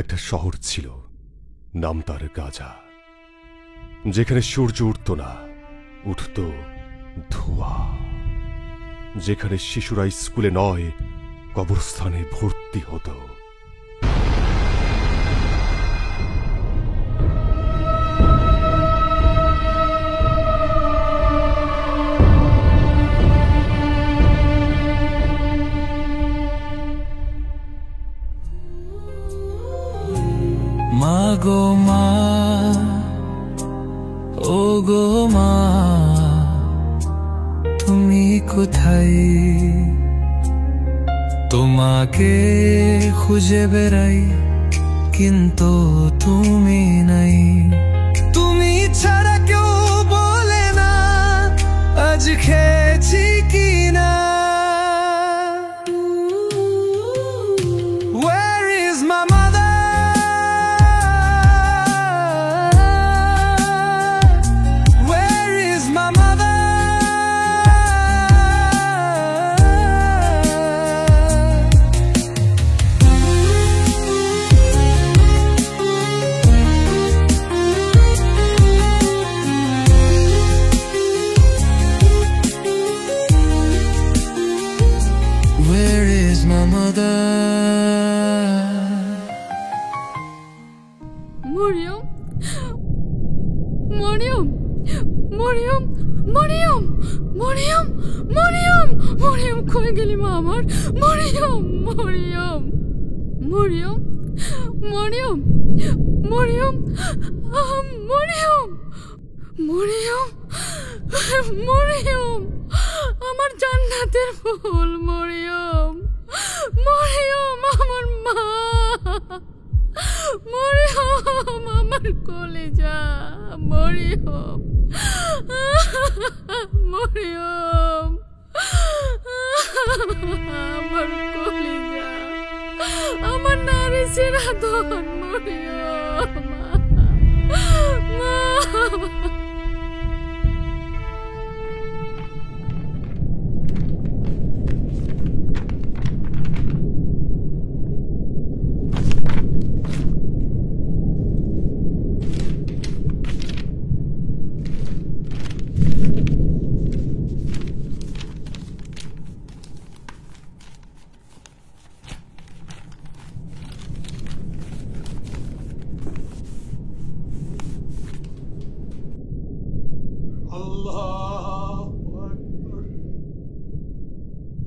একটা শহর ছিল, নাম তার গাজা, যেখানে সূর্য উঠত না, উঠত ধোঁয়া, যেখানে শিশুরা স্কুলে নয় কবরস্থানে ভর্তি হতো। মা গো মা, ও গো মা, তুমি কোথায়? তোমাকে খুঁজে বেড়াই কিন্তু তুমি নাই। তুমি ছাড়া কেউ বলে না আজ খেয়েছি কিনা। Where is my mother? Where is my mother? Where is my mother? Mariam, Mariam, Mariam, Mariam, Mariam, Mariam, Mariam, কই গেলি মা আমার? মরিয়ম, মরিয়ম, মরিয়ম, মরিয়ম, মরিয়ম, মরিয়ম, মরিয়ম, মরিয়ম, আমার জান্নাতের ফুল মরিয়ম, মরিয়ম, আমার মা, মরিয়ম, আমার কলেজা, মরিয়ম, মরিয়ম, আমার কলেজা, আমার নারী সিরাধন, মরিয়ম, মা।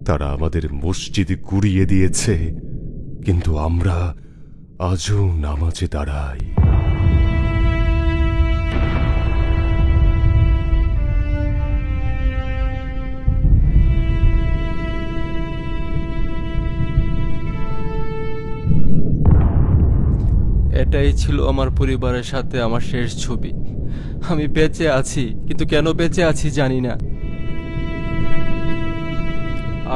তারা আমাদের মসজিদ গুড়িয়ে দিয়েছে, কিন্তু আমরা আজও নামাজে দাঁড়াই। এটাই ছিল আমার পরিবারের সাথে আমার শেষ ছবি। আমি বেঁচে আছি, কিন্তু কেন বেঁচে আছি জানি না।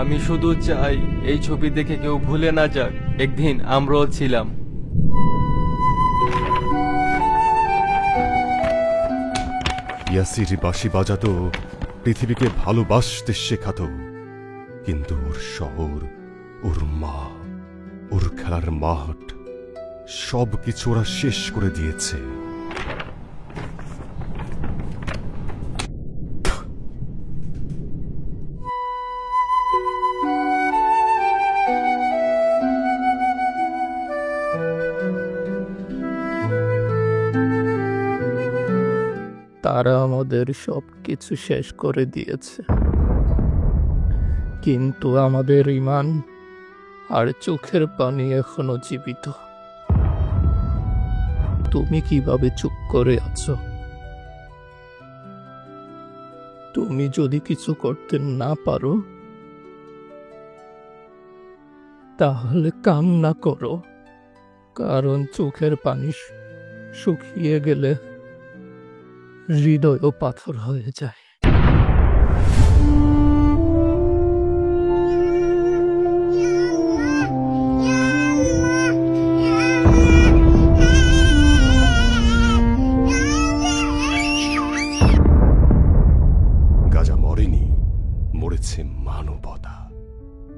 আমি শুধু চাই এই ছবি দেখে কেউ ভুলে না যাক একদিন আমরাও ছিলাম। ইয়াসির বাঁশি বাজাতো, পৃথিবীকে ভালোবাসতে শেখাতো, কিন্তু ওর শহর, ওর মা, ওর খেলার মাঠ সবকিছু ওরা শেষ করে দিয়েছে। তারা আমাদের সবকিছু শেষ করে দিয়েছে, কিন্তু আমাদের ঈমান আর চোখের পানি এখনো জীবিত। তুমি কিভাবে চুপ করে আছো? তুমি যদি কিছু করতে না পারো তাহলে কান্না করো, কারণ চোখের পানি শুকিয়ে গেলে হৃদয়ও পাথর হয়ে যায়। গাজা মরেনি, মরেছে মানবতা।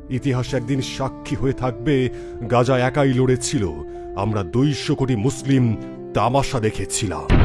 ইতিহাস একদিন সাক্ষী হয়ে থাকবে গাজা একাই লড়েছিল, আমরা 200 কোটি মুসলিম তামাশা দেখেছিলাম।